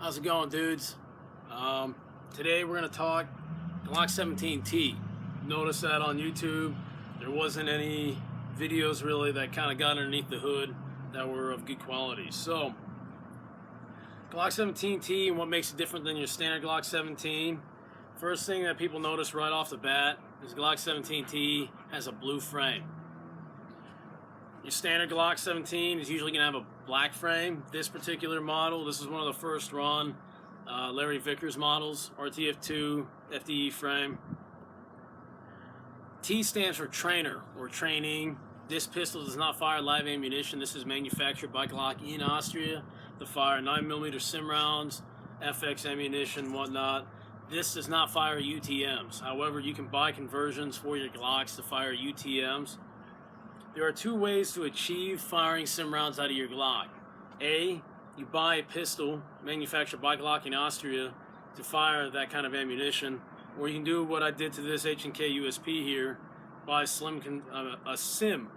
How's it going, dudes? Today we're going to talk Glock 17T. Notice that on YouTube there wasn't any videos really that kind of got underneath the hood that were of good quality. So Glock 17T and what makes it different than your standard Glock 17. First thing that people notice right off the bat is Glock 17T has a blue frame. Your standard Glock 17 is usually going to have a black frame. This particular model, this is one of the first run Larry Vickers models, RTF2 FDE frame. T stands for trainer or training. This pistol does not fire live ammunition. This is manufactured by Glock in Austria to fire 9mm sim rounds, FX ammunition, whatnot. This does not fire UTMs. However, you can buy conversions for your Glocks to fire UTMs. There are two ways to achieve firing sim rounds out of your Glock. A, you buy a pistol manufactured by Glock in Austria to fire that kind of ammunition, or you can do what I did to this H&K USP here, buy a sim.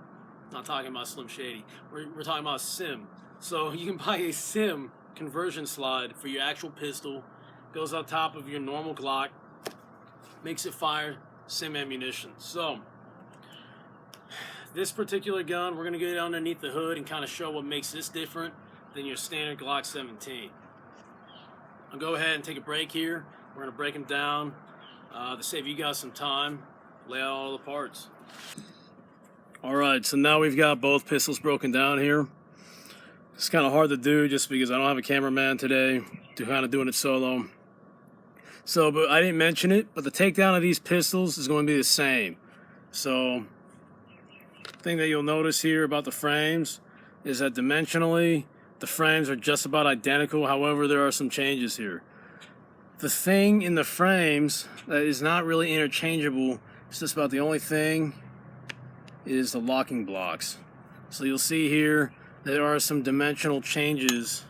Not talking about Slim Shady. We're talking about a sim. So you can buy a sim conversion slide for your actual pistol, goes on top of your normal Glock, makes it fire sim ammunition. So this particular gun, we're going to get underneath the hood and kind of show what makes this different than your standard Glock 17. I'll go ahead and take a break here. We're going to break them down to save you guys some time, lay out all the parts. Alright, so now we've got both pistols broken down here. It's kind of hard to do just because I don't have a cameraman today, kind of doing it solo. So, but I didn't mention it, but the takedown of these pistols is going to be the same. So thing that you'll notice here about the frames is that dimensionally the frames are just about identical. However, there are some changes here. The thing in the frames that is not really interchangeable, it's just about the only thing, is the locking blocks. So you'll see here there are some dimensional changes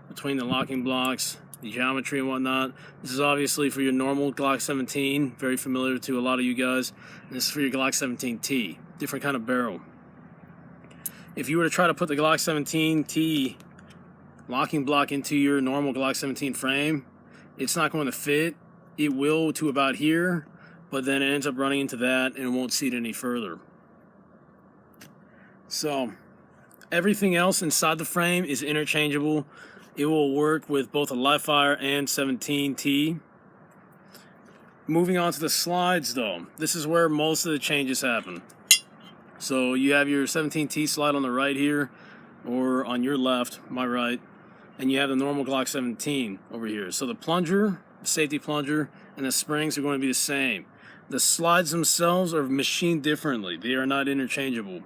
between the locking blocks, the geometry and whatnot. This is obviously for your normal Glock 17, very familiar to a lot of you guys. And this is for your Glock 17T, different kind of barrel. If you were to try to put the Glock 17T locking block into your normal Glock 17 frame, it's not going to fit. It will to about here, but then it ends up running into that and it won't seat any further. So everything else inside the frame is interchangeable. It will work with both a live fire and 17T. Moving on to the slides though, this is where most of the changes happen. So you have your 17T slide on the right here, or on your left, my right, and you have the normal Glock 17 over here. So the plunger, the safety plunger, and the springs are going to be the same. The slides themselves are machined differently. They are not interchangeable.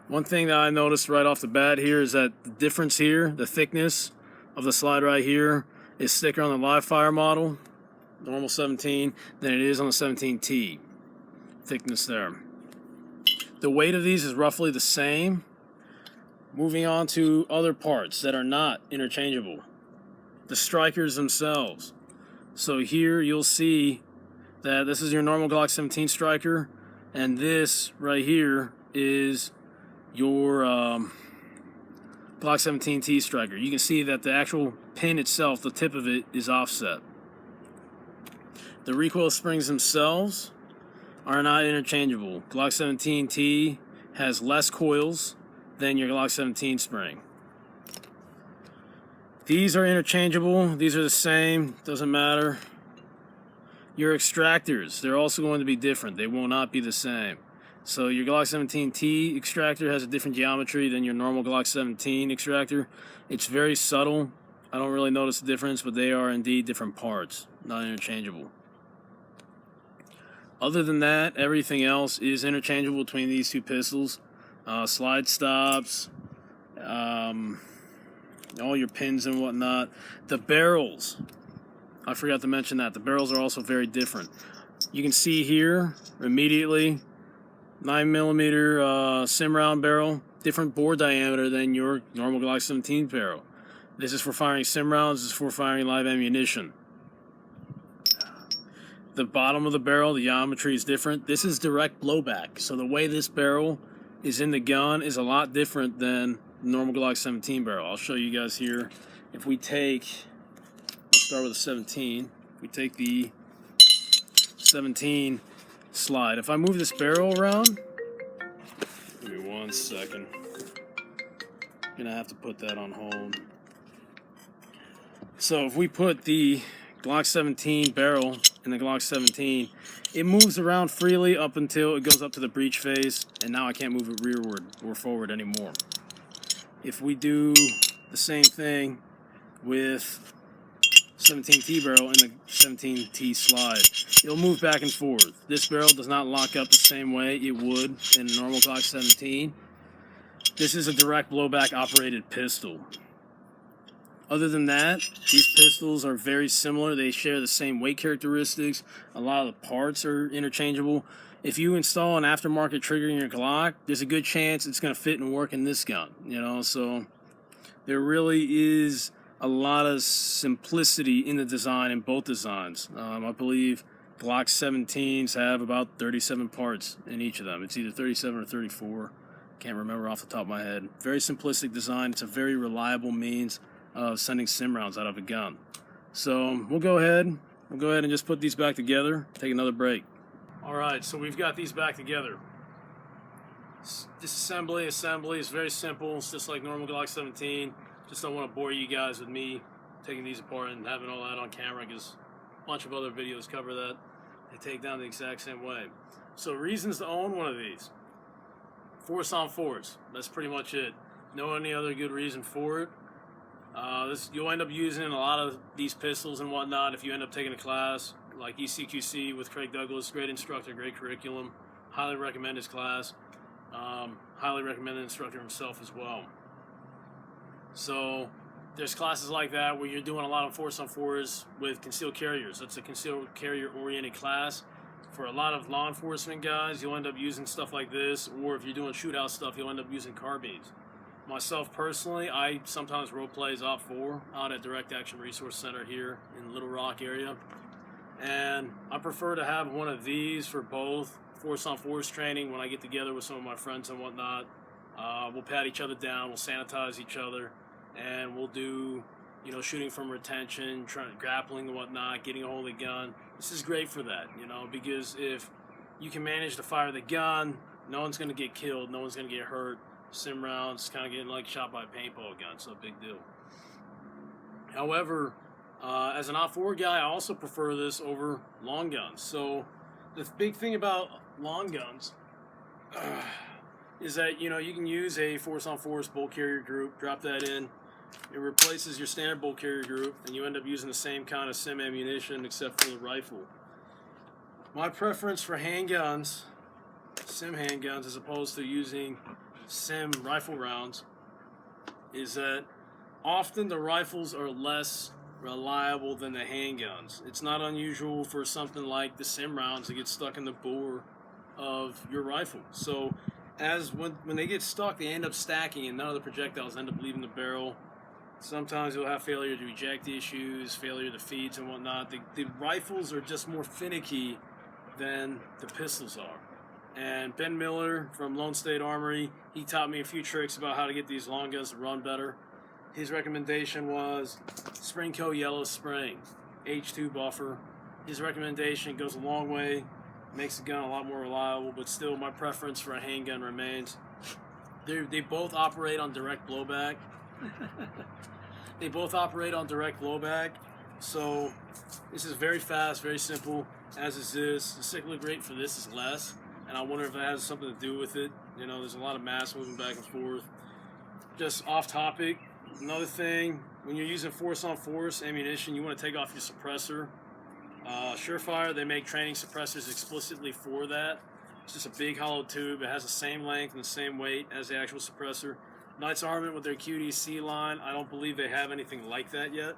One thing that I noticed right off the bat here is that the difference here, the thickness of the slide right here, is thicker on the live fire model, normal 17, than it is on the 17T. Thickness there. The weight of these is roughly the same. Moving on to other parts that are not interchangeable. The strikers themselves. So here you'll see that this is your normal Glock 17 striker, and this right here is your Glock 17T striker. You can see that the actual pin itself, the tip of it, is offset. The recoil springs themselves are not interchangeable. Glock 17T has less coils than your Glock 17 spring. These are interchangeable. These are the same. Doesn't matter. Your extractors, they're also going to be different. They will not be the same. So your Glock 17T extractor has a different geometry than your normal Glock 17 extractor. It's very subtle. I don't really notice the difference, but they are indeed different parts, not interchangeable. Other than that, everything else is interchangeable between these two pistols. Slide stops, all your pins and whatnot. The barrels, I forgot to mention that. The barrels are also very different. You can see here immediately 9mm sim round barrel, different bore diameter than your normal Glock 17 barrel. This is for firing sim rounds, this is for firing live ammunition. The bottom of the barrel, the geometry is different. This is direct blowback, so the way this barrel is in the gun is a lot different than the normal Glock 17 barrel. I'll show you guys here if we take, let's start with a 17. We take the 17 slide. If I move this barrel around, give me 1 second. I'm gonna have to put that on hold. So if we put the Glock 17 barrel in the Glock 17, it moves around freely up until it goes up to the breech phase, and now I can't move it rearward or forward anymore. If we do the same thing with 17T barrel and the 17T slide, it'll move back and forth. This barrel does not lock up the same way it would in a normal Glock 17. This is a direct blowback operated pistol. Other than that, these pistols are very similar. They share the same weight characteristics. A lot of the parts are interchangeable. If you install an aftermarket trigger in your Glock, there's a good chance it's going to fit and work in this gun. You know, so there really is a lot of simplicity in the design in both designs. I believe Glock 17s have about 37 parts in each of them. It's either 37 or 34. Can't remember off the top of my head. Very simplistic design. It's a very reliable means of sending sim rounds out of a gun. So we'll go ahead and just put these back together, take another break. Alright, so we've got these back together. Disassembly, assembly is very simple. It's just like normal Glock 17. Just don't want to bore you guys with me taking these apart and having all that on camera, because a bunch of other videos cover that. They take down the exact same way. So reasons to own one of these: force on force. That's pretty much it. No any other good reason for it. You'll end up using a lot of these pistols and whatnot if you end up taking a class like ECQC with Craig Douglas. Great instructor, great curriculum. Highly recommend his class. Highly recommend the instructor himself as well. So there's classes like that where you're doing a lot of force on force with concealed carriers. That's a concealed carrier oriented class. For a lot of law enforcement guys, you'll end up using stuff like this, or if you're doing shootout stuff, you'll end up using carbines. Myself personally, I sometimes role plays OP4 out at Direct Action Resource Center here in Little Rock area, and I prefer to have one of these for both force on force training. When I get together with some of my friends and whatnot, we'll pat each other down, we'll sanitize each other, and we'll do, you know, shooting from retention, grappling and whatnot, getting a hold of the gun. This is great for that, you know, because if you can manage to fire the gun, no one's going to get killed, no one's going to get hurt. Sim rounds, kind of getting like shot by a paintball gun, so big deal. However, as an OP4 guy, I also prefer this over long guns. So the big thing about long guns is that, you know, you can use a force on force bolt carrier group, drop that in, it replaces your standard bolt carrier group, and you end up using the same kind of sim ammunition except for the rifle. My preference for handguns, sim handguns, as opposed to using sim rifle rounds, is that often the rifles are less reliable than the handguns. It's not unusual for something like the sim rounds to get stuck in the bore of your rifle. So when they get stuck, they end up stacking and none of the projectiles end up leaving the barrel. Sometimes you'll have failure to eject issues, failure to feeds and whatnot. The rifles are just more finicky than the pistols are. And Ben Miller from Lone State Armory, he taught me a few tricks about how to get these long guns to run better. His recommendation was Springco Yellow Spring, H2 buffer. His recommendation goes a long way, makes the gun a lot more reliable, but still my preference for a handgun remains. They both operate on direct blowback. They both operate on direct blowback, so this is very fast, very simple, as is this. The cyclic rate for this is less, and I wonder if that has something to do with it. You know, there's a lot of mass moving back and forth. Just off topic, another thing, when you're using force on force ammunition, you want to take off your suppressor. Surefire, they make training suppressors explicitly for that. It's just a big hollow tube. It has the same length and the same weight as the actual suppressor. Knights Armament with their QDC line, I don't believe they have anything like that yet.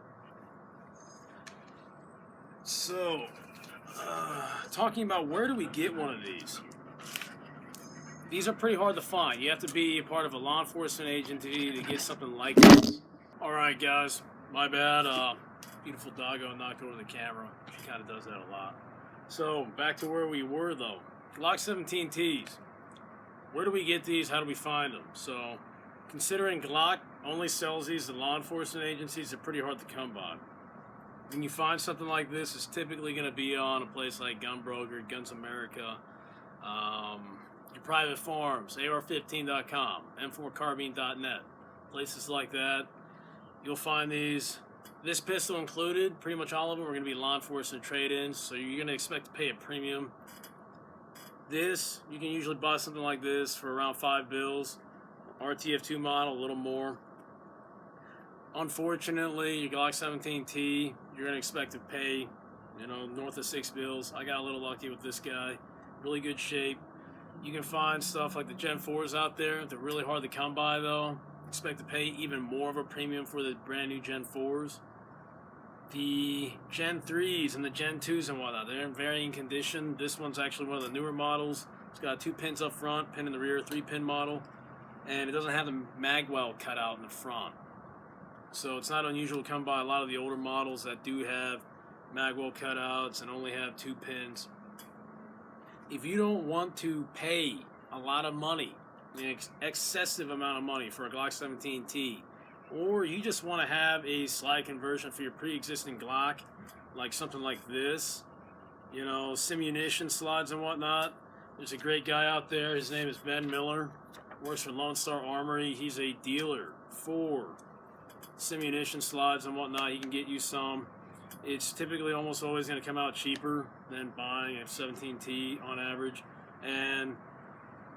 So, talking about where do we get one of these? These are pretty hard to find. You have to be a part of a law enforcement agency to get something like this. Alright guys, my bad. Beautiful doggo knocked over the camera. She kind of does that a lot. So, back to where we were though. Glock 17Ts. Where do we get these? How do we find them? So, considering Glock only sells these to law enforcement agencies. They're pretty hard to come by. When you find something like this, it's typically going to be on a place like Gunbroker, Guns America, your private forums, AR15.com, M4Carbine.net, places like that. You'll find these. This pistol included, pretty much all of them are going to be law enforcement trade-ins, so you're going to expect to pay a premium. This, you can usually buy something like this for around $5. RTF2 model, a little more. Unfortunately, your Glock 17T, you're going to expect to pay, north of $6. I got a little lucky with this guy. Really good shape. You can find stuff like the Gen 4s out there. They're really hard to come by, though. Expect to pay even more of a premium for the brand new Gen 4s. The Gen 3s and the Gen 2s and whatnot, they're in varying condition. This one's actually one of the newer models. It's got 2 pins up front, pin in the rear, 3-pin model. And it doesn't have the mag well cut out in the front. So it's not unusual to come by a lot of the older models that do have mag well cutouts and only have 2 pins. If you don't want to pay a lot of money, an excessive amount of money for a Glock 17T, or you just want to have a slide conversion for your pre-existing Glock, like something like this, Simunition slides and whatnot, there's a great guy out there. His name is Ben Miller, works for Lone Star Armory. He's a dealer for Simunition slides and whatnot. He can get you some. It's typically almost always going to come out cheaper than buying a 17T on average. And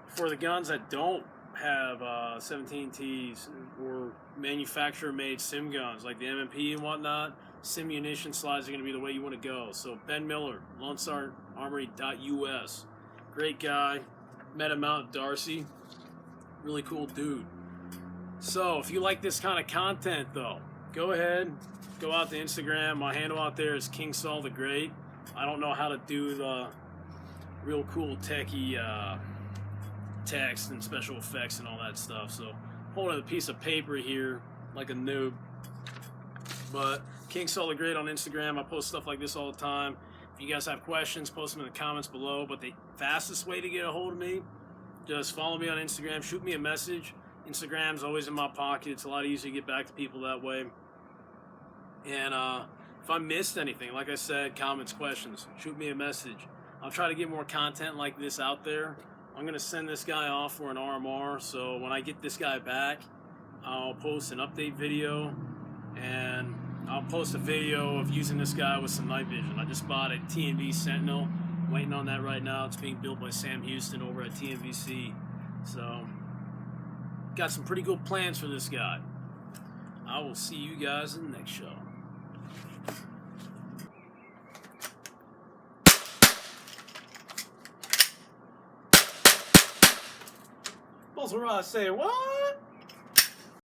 for the guns that don't have 17Ts or manufacturer-made sim guns like the M&P and whatnot, Simunition slides are going to be the way you want to go. So Ben Miller, LoneStarArmory.us. Great guy. Met him out at Darcy. Really cool dude. So if you like this kind of content, though, go ahead, go out to Instagram. My handle out there is King Saul the Great. I don't know how to do the real cool techie text and special effects and all that stuff, so holding a piece of paper here like a noob. But King Saul the Great on Instagram. I post stuff like this all the time. If you guys have questions, post them in the comments below. But the fastest way to get a hold of me, just follow me on Instagram, shoot me a message. Instagram's always in my pocket. It's a lot easier to get back to people that way. And if I missed anything, like I said, comments, questions, shoot me a message. I'll try to get more content like this out there. I'm going to send this guy off for an RMR, so when I get this guy back, I'll post an update video, and I'll post a video of using this guy with some night vision. I just bought a TNV Sentinel, waiting on that right now. It's being built by Sam Houston over at TNVC. So, got some pretty good plans for this guy. I will see you guys in the next show. Both I say, what?